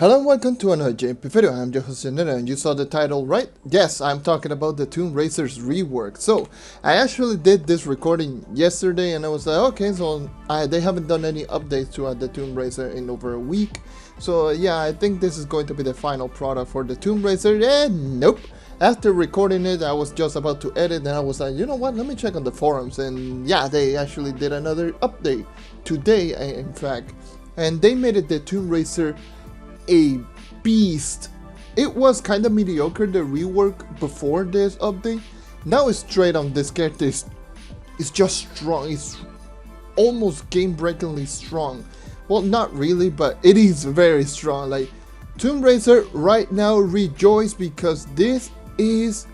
Hello and welcome to another JMP video. I'm your host JonNario, and you saw the title right? Yes, I'm talking about the Tomb Raider's rework. So, I actually did this recording yesterday and I was like, okay, so they haven't done any updates to the Tomb Raider in over a week. So yeah, I think this is going to be the final product for the Tomb Raider, and nope. After recording it, I was just about to edit and I was like, you know what, let me check on the forums, and yeah, they actually did another update today, in fact. And they made it the Tomb Raider a beast. It was kind of mediocre, the rework before this update. Now it's straight on. This character is just strong. It's almost game-breakingly strong. Well, not really, but it is very strong. Like, Tomb Raider right now, rejoice, because this is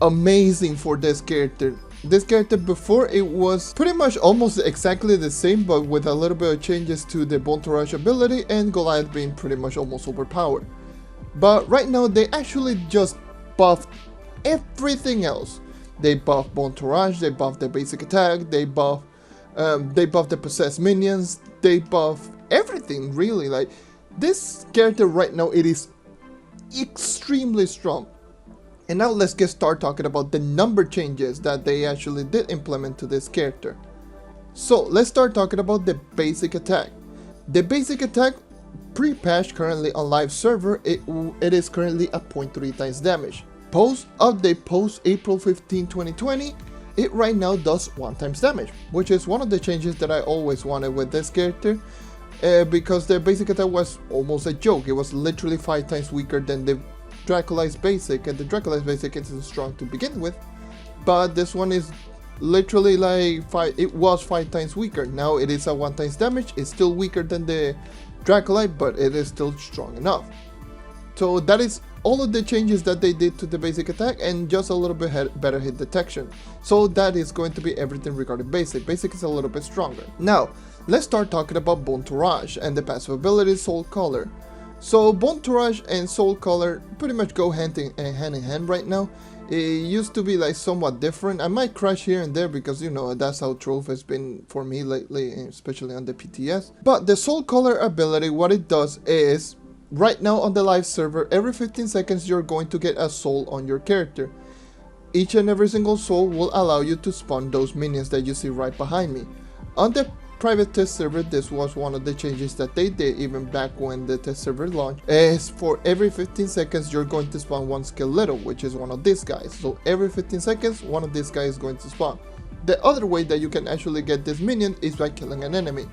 amazing for this character. This character before, it was pretty much almost exactly the same, but with a little bit of changes to the boon ability and Goliath being pretty much almost overpowered. But right now they actually just buffed everything else. They buffed boon, they buffed the basic attack, they buffed the possessed minions, they buffed everything really. Like, this character right now, it is extremely strong. And now let's start talking about the number changes that they actually did implement to this character. So let's start talking about the basic attack. The basic attack, pre-patch, currently on live server, it is currently at 0.3 times damage. Post-update, post April 15, 2020, it right now does 1 times damage, which is one of the changes that I always wanted with this character. Because the basic attack was almost a joke. It was literally 5 times weaker than the Draculize basic, and the Draculize basic isn't strong to begin with, but this one is literally like it was 5 times weaker. Now it is at 1 times damage. It's still weaker than the Draculize, but it is still strong enough. So that is all of the changes that they did to the basic attack, and just a little bit better hit detection. So that is going to be everything regarding basic. Basic is a little bit stronger. Now let's start talking about boon and the passive ability Soul Color. So boon and Soul Color pretty much go hand in hand right now. It used to be like somewhat different. I might crash here and there because, you know, that's how Trove has been for me lately, especially on the PTS. But the Soul Color ability, what it does is, right now on the live server, every 15 seconds you're going to get a soul on your character. Each and every single soul will allow you to spawn those minions that you see right behind me. On the private test server, this was one of the changes that they did even back when the test server launched, is for every 15 seconds you're going to spawn one skeletal, which is one of these guys. So every 15 seconds one of these guys is going to spawn. The other way that you can actually get this minion is by killing an enemy.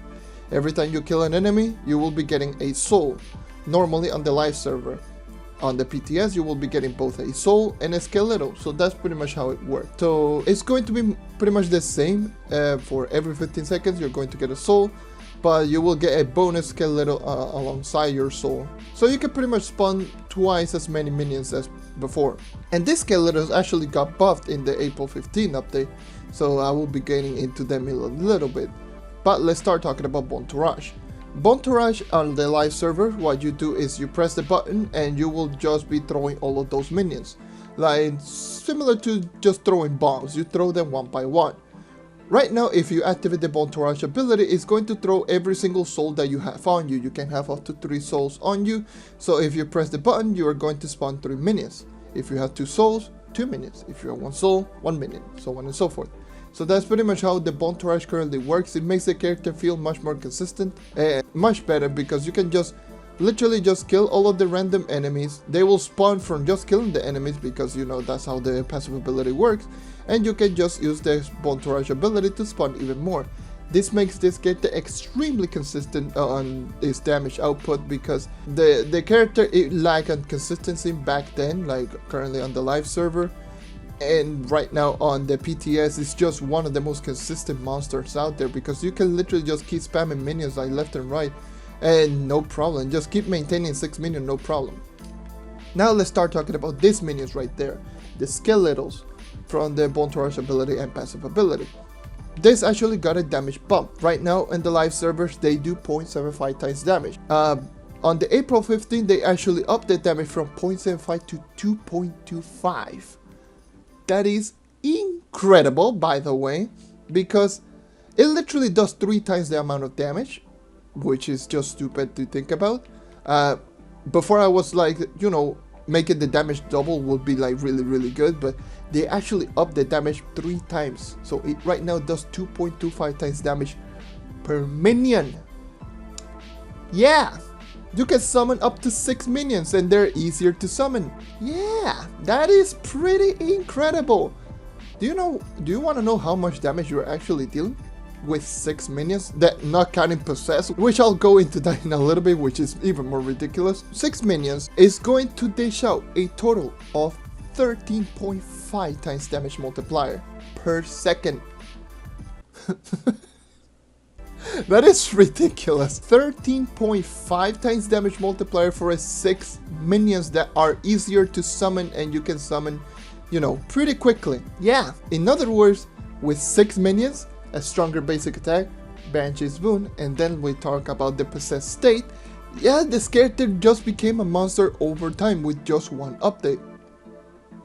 Every time you kill an enemy, you will be getting a soul. Normally on the live server. On the PTS, you will be getting both a soul and a skeletal. So that's pretty much how it works. So it's going to be pretty much the same. For every 15 seconds, you're going to get a soul, but you will get a bonus skeletal alongside your soul. So you can pretty much spawn twice as many minions as before. And these skeletals actually got buffed in the April 15 update. So I will be getting into them in a little bit. But let's start talking about boon. Boon on the live server, what you do is you press the button and you will just be throwing all of those minions. Like, similar to just throwing bombs, you throw them one by one. Right now, if you activate the boon ability, it's going to throw every single soul that you have on you. You can have up to 3 souls on you. So if you press the button, you are going to spawn 3 minions. If you have 2 souls, 2 minions. If you have 1 soul, 1 minion, so on and so forth. So that's pretty much how the boon currently works. It makes the character feel much more consistent and much better, because you can just literally just kill all of the random enemies. They will spawn from just killing the enemies, because, you know, that's how the passive ability works. And you can just use the boon ability to spawn even more. This makes this character extremely consistent on its damage output, because the character, it lacked on consistency back then, like currently on the live server. And right now on the PTS, it's just one of the most consistent monsters out there, because you can literally just keep spamming minions like left and right and no problem. Just keep maintaining 6 minions, no problem. Now let's start talking about these minions right there, the skeletals from the boon ability and passive ability. This actually got a damage bump. Right now in the live servers, they do 0.75 times damage. On the April 15, they actually upped the damage from 0.75 to 2.25. That is incredible, by the way, because it literally does 3 times the amount of damage, which is just stupid to think about. before I was like, you know, making the damage double would be like really good, but they actually upped the damage 3 times. So it right now does 2.25 times damage per minion. Yeah, you can summon up to 6 minions and they're easier to summon. Yeah, that is pretty incredible. Do you want to know how much damage you're actually dealing with 6 minions, that not counting possess, which I'll go into that in a little bit, which is even more ridiculous. 6 minions is going to dish out a total of 13.5 times damage multiplier per second. That is ridiculous. 13.5 times damage multiplier for a 6 minions that are easier to summon, and you can summon, you know, pretty quickly. Yeah, in other words, with 6 minions, a stronger basic attack, Banshee's boon, and then we talk about the possessed state. Yeah, this character just became a monster over time with just one update.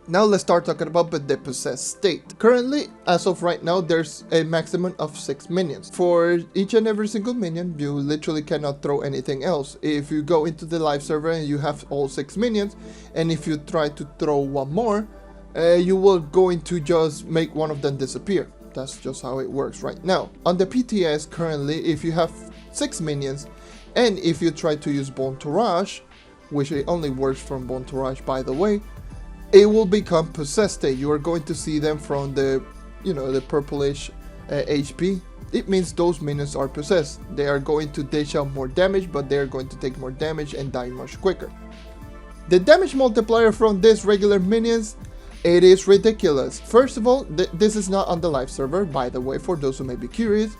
Now let's start talking about the possessed state. Currently, as of right now, there's a maximum of 6 minions. For each and every single minion, you literally cannot throw anything else. If you go into the live server and you have all 6 minions, and if you try to throw one more, you will going to just make one of them disappear. That's just how it works right now. On the PTS currently, if you have 6 minions, and if you try to use Bon Tourage, which it only works from Bon Tourage by the way, it will become possessed state. You are going to see them from the, you know, the purplish HP. It means those minions are possessed. They are going to dish out more damage, but they are going to take more damage and die much quicker. The damage multiplier from these regular minions, it is ridiculous. First of all, this is not on the live server, by the way, for those who may be curious.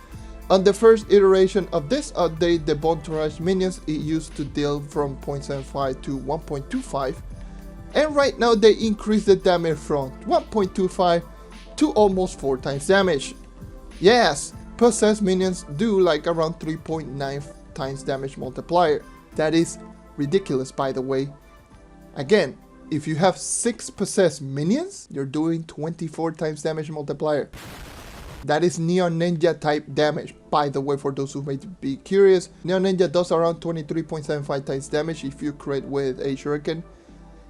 On the first iteration of this update, the Bon Tourage minions, it used to deal from 0.75 to 1.25. And right now they increase the damage from 1.25 to almost 4 times damage. Yes, possessed minions do like around 3.9 times damage multiplier. That is ridiculous, by the way. Again, if you have 6 possessed minions, you're doing 24 times damage multiplier. That is Neon Ninja type damage, by the way, for those who may be curious. Neon Ninja does around 23.75 times damage if you crit with a shuriken.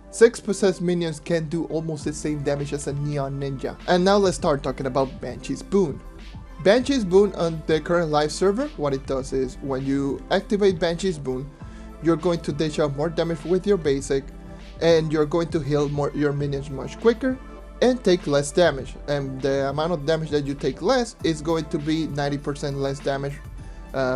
6 possessed minions can do almost the same damage as a Neon Ninja. And now let's start talking about Banshee's boon. Banshee's boon on the current live server, what it does is when you activate Banshee's boon, you're going to dish out more damage with your basic, and you're going to heal your minions much quicker and take less damage. And the amount of damage that you take less is going to be 90% less damage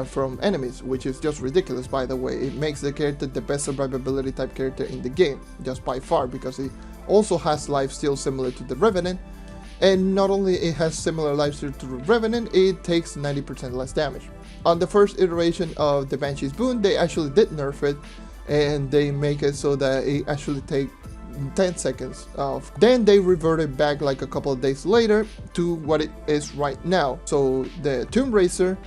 from enemies, which is just ridiculous, by the way. It makes the character the best survivability type character in the game, just by far, because it also has lifesteal similar to the Revenant, and not only it has similar lifesteal to the Revenant, it takes 90% less damage. On the first iteration of the Banshee's boon, they actually did nerf it, and they make it so that it actually takes 10 seconds off. Then they reverted back like a couple of days later to what it is right now. So the Tomb Racer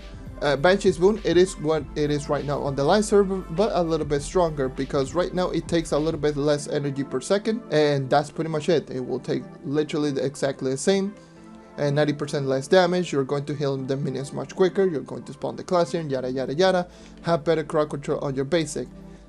Banshee's boon, it is what it is right now on the live server, but a little bit stronger, because right now it takes a little bit less energy per second, and that's pretty much it. It will take literally exactly the same, and 90% less damage. You're going to heal the minions much quicker, you're going to spawn the class here, yada yada yada, have better crowd control on your basic.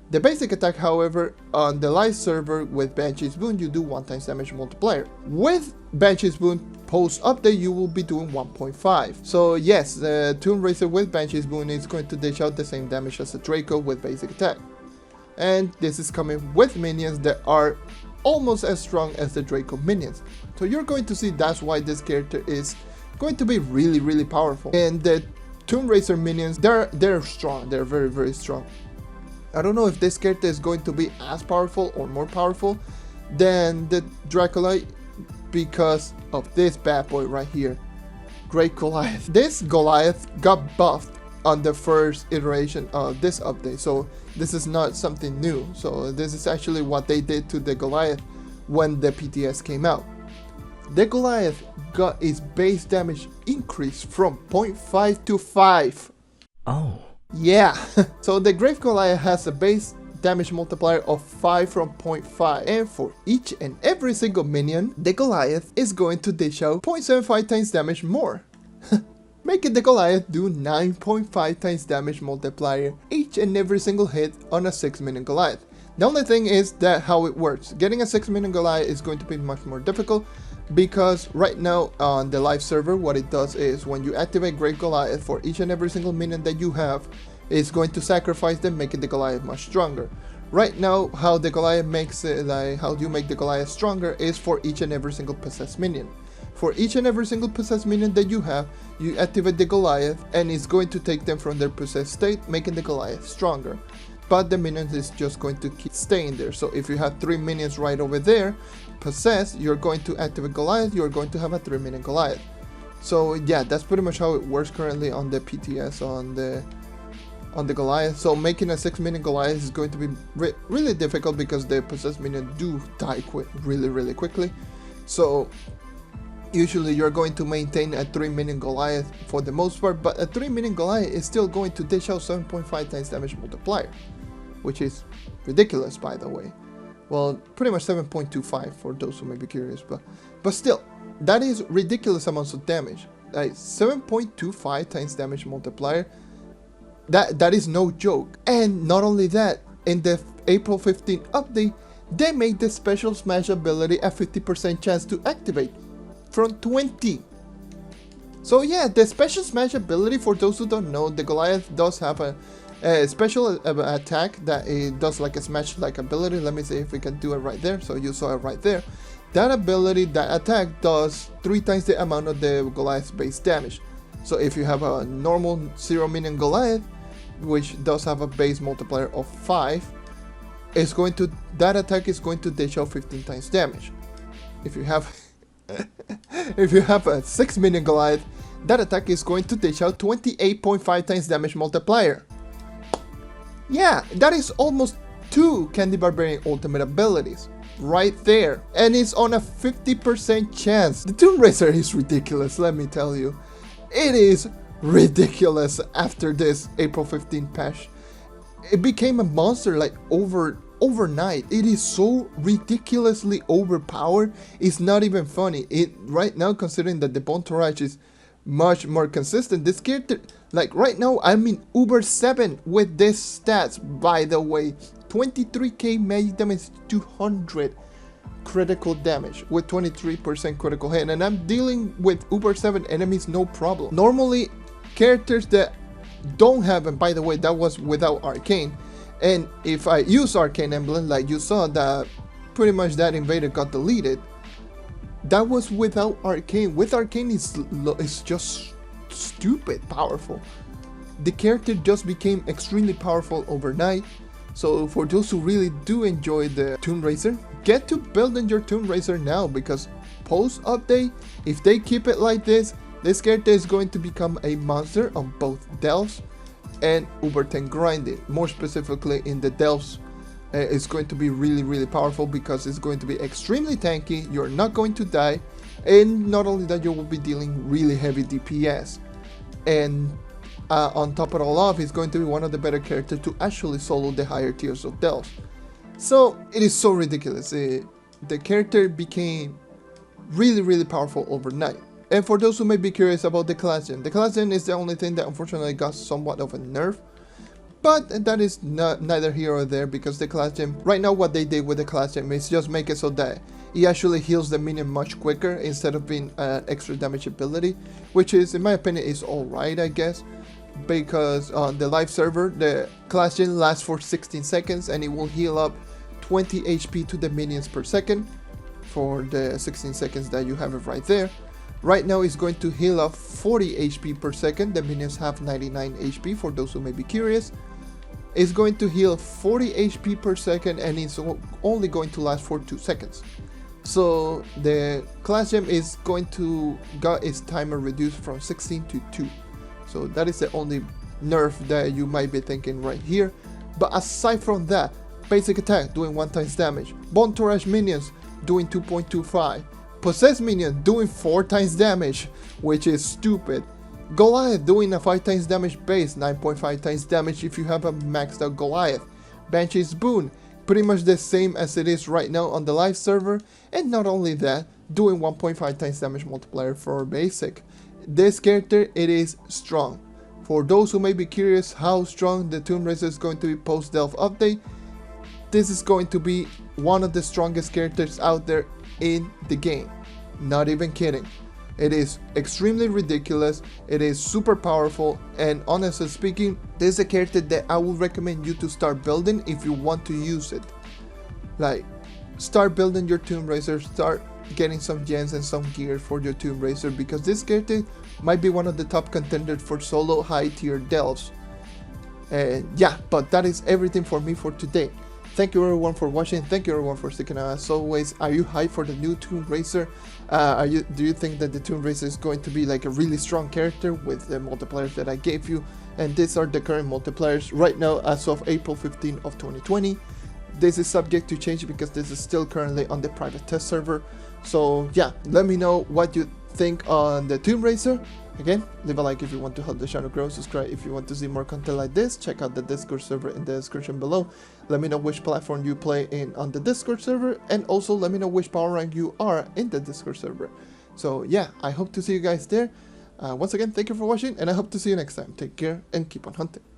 The basic attack, however, on the live server with Banshee's boon, you do 1 times damage multiplier. With Banshee's boon post update, you will be doing 1.5. So yes, the Tomb Racer with Banshee's boon is going to dish out the same damage as the Draco with basic attack. And this is coming with minions that are almost as strong as the Draco minions. So you're going to see that's why this character is going to be really powerful. And the Tomb Racer minions, they're strong, they're very strong. I don't know if this character is going to be as powerful or more powerful than the Dracula because of this bad boy right here, Great Goliath. This Goliath got buffed on the first iteration of this update, so this is not something new. So this is actually what they did to the Goliath when the PTS came out. The Goliath got its base damage increased from 0.5 to 5. Oh. Yeah, so the Great Goliath has a base damage multiplier of 5 from 0.5, and for each and every single minion, the Goliath is going to dish out 0.75 times damage more, making the Goliath do 9.5 times damage multiplier each and every single hit on a 6 minion Goliath. The only thing is that how it works. Getting a 6 minion Goliath is going to be much more difficult, because right now on the live server, what it does is when you activate Great Goliath, for each and every single minion that you have, it's going to sacrifice them, making the Goliath much stronger. Right now, how the Goliath makes it, like how you make the Goliath stronger, is for each and every single possessed minion. For each and every single possessed minion that you have, you activate the Goliath, and it's going to take them from their possessed state, making the Goliath stronger. But the minions is just going to keep staying there. So if you have 3 minions right over there possessed, you're going to activate Goliath, you're going to have a 3 minion Goliath. So yeah, that's pretty much how it works currently on the PTS on the Goliath. So making a 6 minion Goliath is going to be really difficult, because the possessed minions do die really quickly. So usually you're going to maintain a 3 minion Goliath for the most part, but a 3 minion Goliath is still going to dish out 7.5 times damage multiplier, which is ridiculous, by the way. Well, pretty much 7.25 for those who may be curious, but still, that is ridiculous amounts of damage. Like 7.25 times damage multiplier, that is no joke. And not only that, in the April 15th update, they made the special smash ability a 50% chance to activate from 20. So yeah, the special smash ability, for those who don't know, the Goliath does have a special attack that it does like a smash like ability. Let me see if we can do it right there. So you saw it right there. That ability, that attack does 3 times the amount of the Goliath's base damage. So if you have a normal 0 minion Goliath, which does have a base multiplier of 5, that attack is going to dish out 15 times damage. If you have if you have a 6 minion Goliath, that attack is going to dish out 28.5 times damage multiplier. Yeah, that is almost 2 Candy Barbarian ultimate abilities right there, and it's on a 50% chance. The Tomb Raiser is ridiculous, let me tell you. It is ridiculous after this April 15th patch. It became a monster like overnight. It is so ridiculously overpowered, it's not even funny. Right now, considering that the Bone Tourage is much more consistent, this character, like right now, I'm in Uber 7 with this stats, by the way. 23k magic damage, 200 critical damage with 23% critical hit, and I'm dealing with Uber 7 enemies no problem. Normally, characters that don't have, and by the way, that was without Arcane, and if I use Arcane Emblem, like you saw that pretty much that invader got deleted, that was without Arcane. With Arcane, it's just stupid powerful. The character just became extremely powerful overnight. So for those who really do enjoy the Tomb Raiser, get to building your Tomb Raiser now, because post update, if they keep it like this character is going to become a monster on both Delves and Uber 10 grinding. More specifically in the Delves, it's going to be really powerful, because it's going to be extremely tanky, you're not going to die, and not only that, you will be dealing really heavy DPS. And on top of it all off, he's going to be one of the better characters to actually solo the higher tiers of Delves. So it is so ridiculous. The character became really powerful overnight. And for those who may be curious about the class gen is the only thing that unfortunately got somewhat of a nerf. But that is neither here or there, because the class gen, right now what they did with the class gen is just make it so that he actually heals the minion much quicker instead of being an extra damage ability, which is, in my opinion, is alright, I guess. Because on the live server, the class gen lasts for 16 seconds and it will heal up 20 HP to the minions per second for the 16 seconds that you have it right there. Right now it's going to heal up 40 HP per second. The minions have 99 HP, for those who may be curious. It's going to heal 40 HP per second, and it's only going to last for 2 seconds. So the class gem is going to got its timer reduced from 16 to 2. So that is the only nerf that you might be thinking right here. But aside from that, basic attack doing 1 times damage, Bone Tourage minions doing 2.25, Possessed minion doing 4 times damage, which is stupid, Goliath doing a 5 times damage base, 9.5 times damage if you have a maxed out Goliath, Banshee's boon, pretty much the same as it is right now on the live server, and not only that, doing 1.5 times damage multiplier for basic. This character, it is strong. For those who may be curious how strong the Tomb Raiser is going to be post Delve update, this is going to be one of the strongest characters out there in the game. Not even kidding. It is extremely ridiculous, it is super powerful, and honestly speaking, this is a character that I would recommend you to start building if you want to use it. Like, start building your Tomb Racer, start getting some gens and some gear for your Tomb Racer, because this character might be one of the top contenders for solo high tier delves. And yeah, but that is everything for me for today. Thank you everyone for watching, thank you everyone for sticking out as always. Are you hyped for the new Tomb Racer? Do you think that the Tomb Racer is going to be like a really strong character with the multipliers that I gave you? And these are the current multipliers right now as of April 15 of 2020. This is subject to change because this is still currently on the private test server. So yeah, let me know what you think on the Tomb Racer. Again, leave a like if you want to help the channel grow, subscribe if you want to see more content like this, check out the Discord server in the description below. Let me know which platform you play in on the Discord server, and also let me know which power rank you are in the Discord server. So yeah, I hope to see you guys there. Once again, thank you for watching, and I hope to see you next time. Take care and keep on hunting.